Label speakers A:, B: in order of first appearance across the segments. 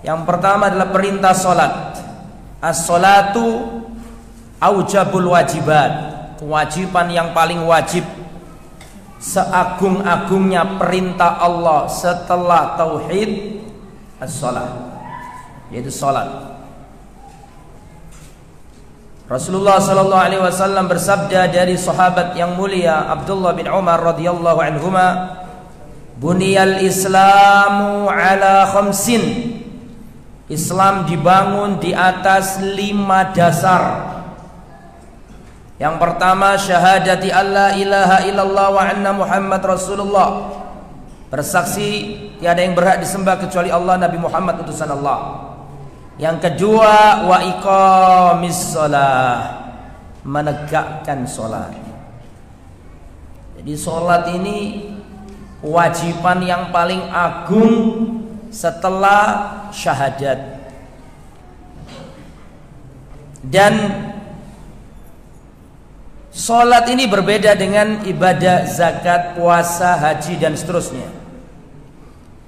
A: Yang pertama adalah perintah salat. As-salatu aujabul wajibat, kewajiban yang paling wajib, seagung-agungnya perintah Allah setelah tauhid, as-salat, yaitu salat. Rasulullah sallallahu alaihi wasallam bersabda dari sahabat yang mulia Abdullah bin Umar radhiyallahu anhuma, buniyal islamu ala khamsin. Islam dibangun di atas 5 dasar. Yang pertama, syahadati alla ilaha illallah wa anna Muhammad Rasulullah, bersaksi tiada yang berhak disembah kecuali Allah, Nabi Muhammad utusan Allah. Yang kedua, wa iqamis shalah, menegakkan salat. Jadi salat ini kewajiban yang paling agung setelah syahadat. Dan salat ini berbeda dengan ibadah zakat, puasa, haji dan seterusnya.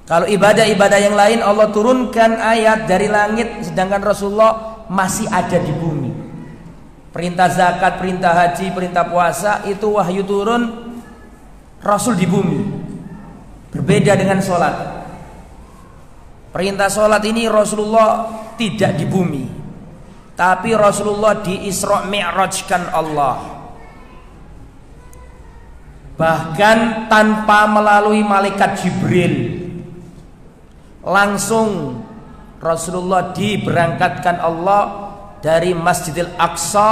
A: Kalau ibadah-ibadah yang lain Allah turunkan ayat dari langit, sedangkan Rasulullah masih ada di bumi. Perintah zakat, perintah haji, perintah puasa itu wahyu turun, Rasul di bumi. Berbeda dengan sholat. Perintah sholat ini Rasulullah tidak di bumi, tapi Rasulullah di Isra Mi'rajkan Allah. Bahkan tanpa melalui malaikat Jibril, langsung Rasulullah diberangkatkan Allah dari Masjidil Aqsa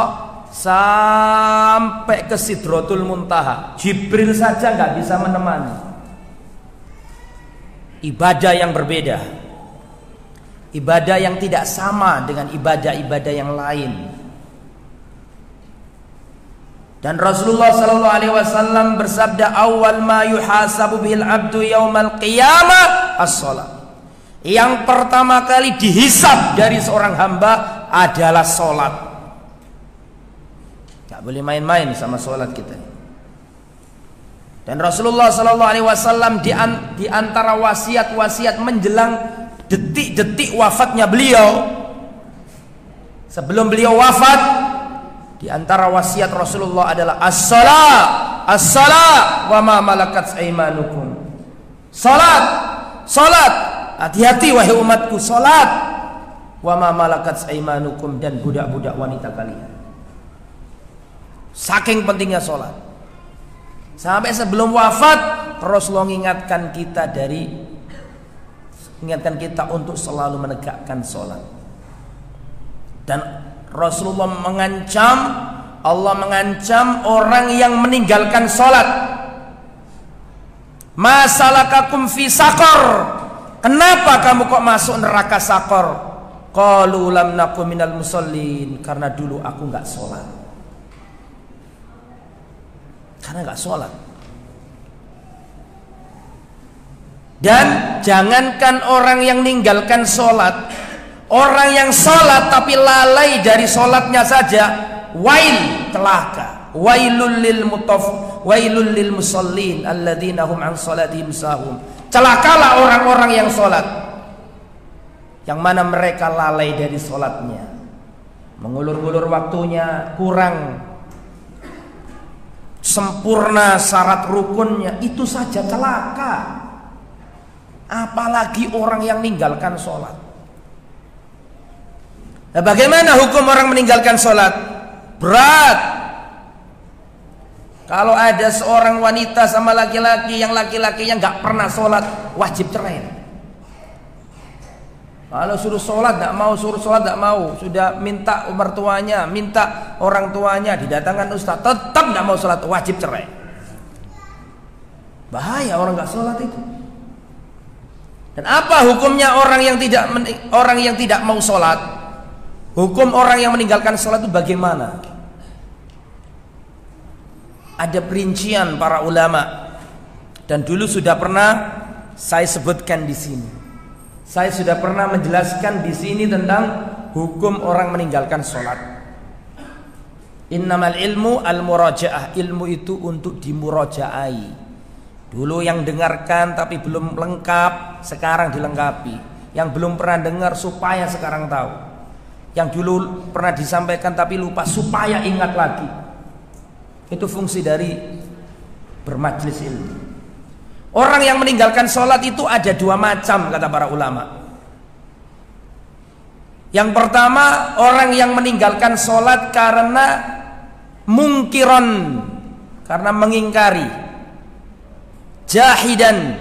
A: sampai ke Sidratul Muntaha. Jibril saja nggak bisa menemani. Ibadah yang berbeda, ibadah yang tidak sama dengan ibadah-ibadah yang lain. Dan Rasulullah sallallahu alaihi wasallam bersabda, awal ma yuhasabu bihil abdu yaumal qiyamah as-shalah. Yang pertama kali dihisab dari seorang hamba adalah sholat. Gak boleh main-main sama sholat kita. Dan Rasulullah sallallahu alaihi wasallam di antara wasiat-wasiat menjelang detik-detik wafatnya beliau, sebelum beliau wafat, di antara wasiat Rasulullah adalah as-shalah, as-shalah wa ma malakat aimanukum. Salat, salat. Hati-hati wahai umatku, salat, wa ma malakat aimanukum, dan budak-budak wanita kalian. Saking pentingnya salat. Sampai sebelum wafat Rasulullah mengingatkan kita untuk selalu menegakkan salat. Dan Rasulullah mengancam, Allah mengancam orang yang meninggalkan salat. Masalakakum fi saqar, kenapa kamu kok masuk neraka sakor? Qalu lam nakum minal musallin, karena dulu aku nggak sholat. Karena nggak sholat. Dan jangankan orang yang meninggalkan sholat, orang yang sholat tapi lalai dari sholatnya saja, wail, celaka. Wailul lil musallin alladzina hum an sholatihim sahun. Celakalah orang-orang yang sholat, yang mana mereka lalai dari sholatnya, mengulur-ulur waktunya, kurang sempurna syarat rukunnya, itu saja celaka. Apalagi orang yang meninggalkan sholat. Nah, bagaimana hukum orang meninggalkan sholat? Berat. Kalau ada seorang wanita sama laki-lakinya nggak pernah sholat, wajib cerai. Kalau suruh sholat nggak mau, suruh sholat nggak mau, sudah minta mertuanya, minta orang tuanya, didatangkan ustaz, tetap nggak mau sholat, wajib cerai. Bahaya orang nggak sholat itu. Dan apa hukumnya orang yang tidak mau sholat? Hukum orang yang meninggalkan sholat itu bagaimana? Ada perincian para ulama, dan dulu sudah pernah saya sebutkan di sini. Saya sudah pernah menjelaskan di sini tentang hukum orang meninggalkan sholat. Innamal ilmu al-murajaah, ilmu itu untuk dimurajaai. Dulu yang dengarkan tapi belum lengkap, sekarang dilengkapi. Yang belum pernah dengar supaya sekarang tahu. Yang dulu pernah disampaikan tapi lupa supaya ingat lagi. Itu fungsi dari bermajlis ilmu. Orang yang meninggalkan sholat itu ada dua macam kata para ulama. Yang pertama, orang yang meninggalkan sholat karena mungkiron, karena mengingkari, jahidan,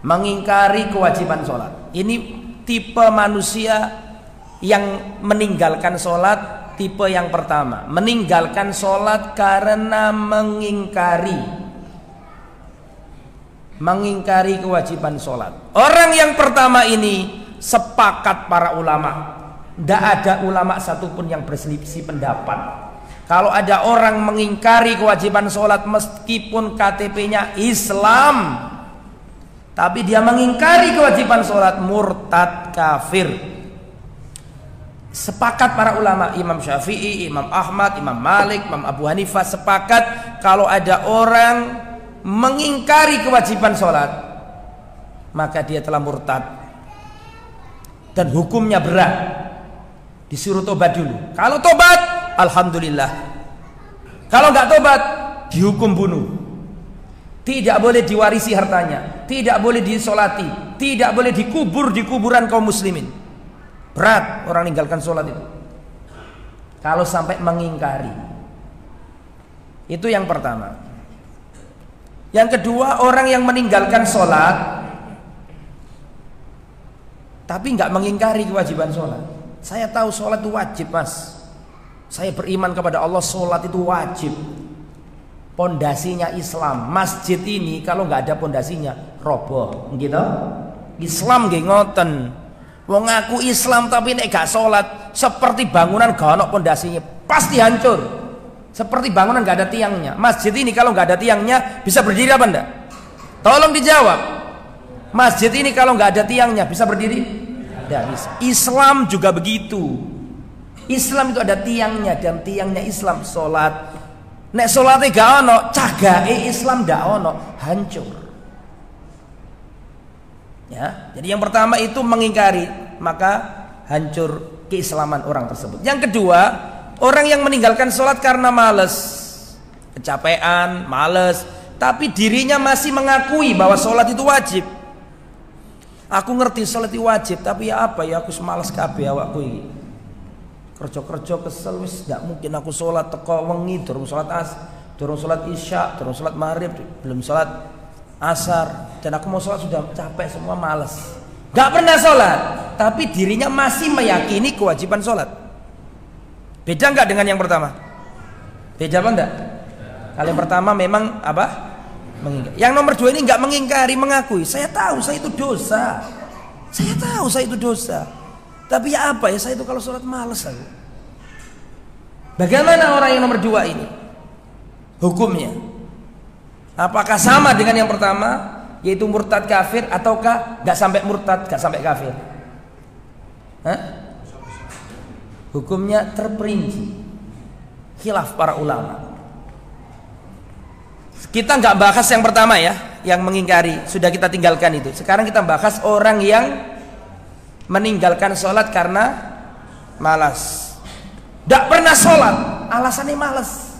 A: mengingkari kewajiban sholat. Ini tipe manusia yang meninggalkan sholat, tipe yang pertama, meninggalkan sholat karena mengingkari kewajiban sholat. Orang yang pertama ini sepakat para ulama, tidak ada ulama satupun yang berselisih pendapat. Kalau ada orang mengingkari kewajiban sholat meskipun KTP-nya Islam, tapi dia mengingkari kewajiban sholat, murtad, kafir. Sepakat para ulama, Imam Syafi'i, Imam Ahmad, Imam Malik, Imam Abu Hanifah sepakat kalau ada orang mengingkari kewajiban sholat, maka dia telah murtad. Dan hukumnya berat, disuruh tobat dulu. Kalau tobat, alhamdulillah. Kalau nggak tobat, dihukum bunuh. Tidak boleh diwarisi hartanya, tidak boleh disolati, tidak boleh dikubur di kuburan kaum muslimin. Berat orang meninggalkan sholat itu. Kalau sampai mengingkari, itu yang pertama. Yang kedua, orang yang meninggalkan sholat tapi nggak mengingkari kewajiban sholat. Saya tahu sholat itu wajib, mas. Saya beriman kepada Allah, sholat itu wajib. Pondasinya Islam. Masjid ini kalau nggak ada pondasinya roboh, gitu. Islam nggih ngoten. Wong ngaku Islam tapi nek gak sholat, seperti bangunan gak ono pondasinya, pasti hancur. Seperti bangunan gak ada tiangnya. Masjid ini kalau nggak ada tiangnya bisa berdiri apa enggak? Tolong dijawab. Masjid ini kalau nggak ada tiangnya bisa berdiri? Tidak bisa. Islam juga begitu. Islam itu ada tiangnya, dan tiangnya Islam sholat. Nek sholatnya gak ono, cagae Islam gak ono, hancur. Ya, jadi yang pertama itu mengingkari, maka hancur keislaman orang tersebut. Yang kedua, orang yang meninggalkan sholat karena males, kecapean, males, tapi dirinya masih mengakui bahwa sholat itu wajib. Aku ngerti sholat itu wajib, tapi ya apa ya, aku semalas kabeh awakku iki. Kerja-kerja kesel wis gak mungkin aku sholat teko wengi, durung sholat durung sholat isya, durung sholat maghrib, belum sholat asar, dan aku mau sholat sudah capek semua, malas. Gak pernah sholat, tapi dirinya masih meyakini kewajiban sholat. Beda nggak dengan yang pertama? Beda apa enggak? Kalau yang pertama memang apa? Mengingkari. Yang nomor dua ini nggak mengingkari, mengakui. Saya tahu saya itu dosa. Saya tahu saya itu dosa. Tapi ya apa ya, saya itu kalau sholat malas aku. Bagaimana orang yang nomor dua ini? Hukumnya? Apakah sama dengan yang pertama, yaitu murtad kafir, ataukah nggak sampai murtad, nggak sampai kafir? Hah? Hukumnya terperinci, khilaf para ulama. Kita nggak bahas yang pertama ya, yang mengingkari, sudah kita tinggalkan itu. Sekarang kita bahas orang yang meninggalkan sholat karena malas. Tidak pernah sholat, alasannya malas.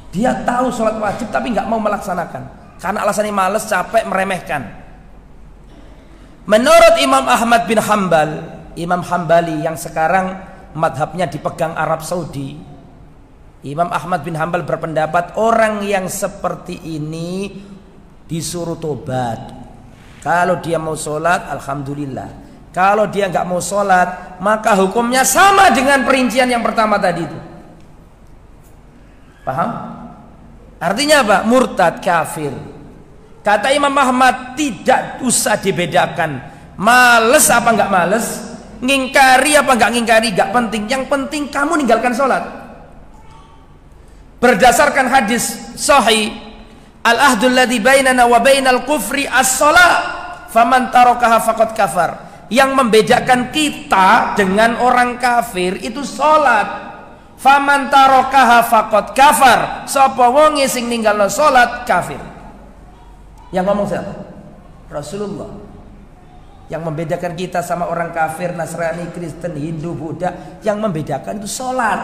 A: Dia tahu sholat wajib tapi nggak mau melaksanakan karena alasannya malas, capek, meremehkan. Menurut Imam Ahmad bin Hambal, Imam Hambali yang sekarang madhabnya dipegang Arab Saudi, Imam Ahmad bin Hambal berpendapat orang yang seperti ini disuruh tobat. Kalau dia mau sholat, alhamdulillah. Kalau dia nggak mau sholat, maka hukumnya sama dengan perincian yang pertama tadi itu. Paham? Artinya apa? Murtad, kafir. Kata Imam Ahmad, tidak usah dibedakan males apa nggak males, ngingkari apa nggak ngingkari, nggak penting. Yang penting kamu ninggalkan sholat. Berdasarkan hadis sahih, al-ahdul ladzi bainana wa bainal kufri as-shalah, faman tarakaha faqad kafar. Yang membedakan kita dengan orang kafir itu salat. Faman tarakaha faqad kafar. Sapa wong sing ninggalno salat kafir. Yang ngomong siapa? Rasulullah. Yang membedakan kita sama orang kafir, Nasrani, Kristen, Hindu, Buddha, yang membedakan itu sholat.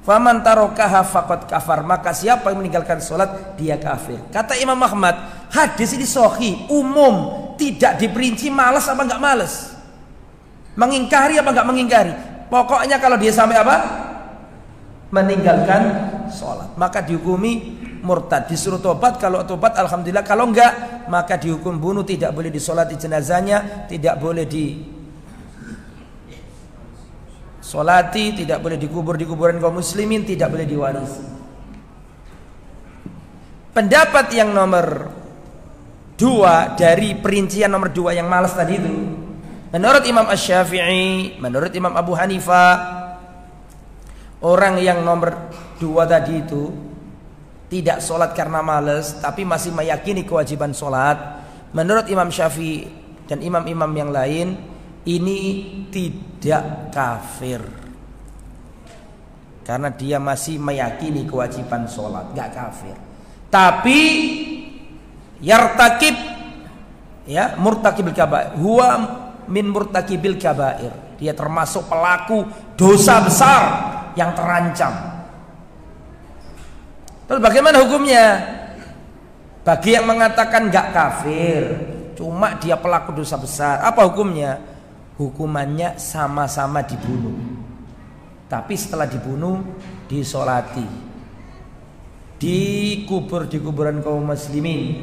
A: Faman tarokaha faqad kafar, maka siapa yang meninggalkan sholat dia kafir. Kata Imam Ahmad, hadis ini sahih, umum, tidak diperinci malas apa enggak malas, mengingkari apa enggak mengingkari. Pokoknya kalau dia sampai apa? Meninggalkan sholat, maka dihukumi murtad. Disuruh tobat, kalau tobat alhamdulillah, kalau enggak maka dihukum bunuh. Tidak boleh disolati jenazahnya, tidak boleh disolati, tidak boleh dikubur di kuburan kaum muslimin, tidak boleh diwarisi. Pendapat yang nomor 2 dari perincian nomor 2 yang malas tadi itu, menurut Imam Asy-Syafi'i, menurut Imam Abu Hanifah, orang yang nomor 2 tadi itu tidak sholat karena malas tapi masih meyakini kewajiban sholat. Menurut Imam Syafi'i dan imam-imam yang lain, ini tidak kafir karena dia masih meyakini kewajiban sholat, gak kafir. Tapi yartakib, ya, murtakibil kabair, huwa min murtakibil kabair, dia termasuk pelaku dosa besar yang terancam. Terus bagaimana hukumnya? Bagi yang mengatakan gak kafir, cuma dia pelaku dosa besar, apa hukumnya? Hukumannya sama-sama dibunuh. Tapi setelah dibunuh disolati, dikubur di kuburan kaum muslimin,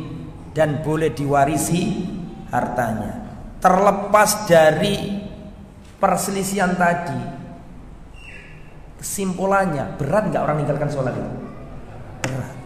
A: dan boleh diwarisi hartanya. Terlepas dari perselisihan tadi, kesimpulannya berat nggak orang meninggalkan sholat itu? Berat.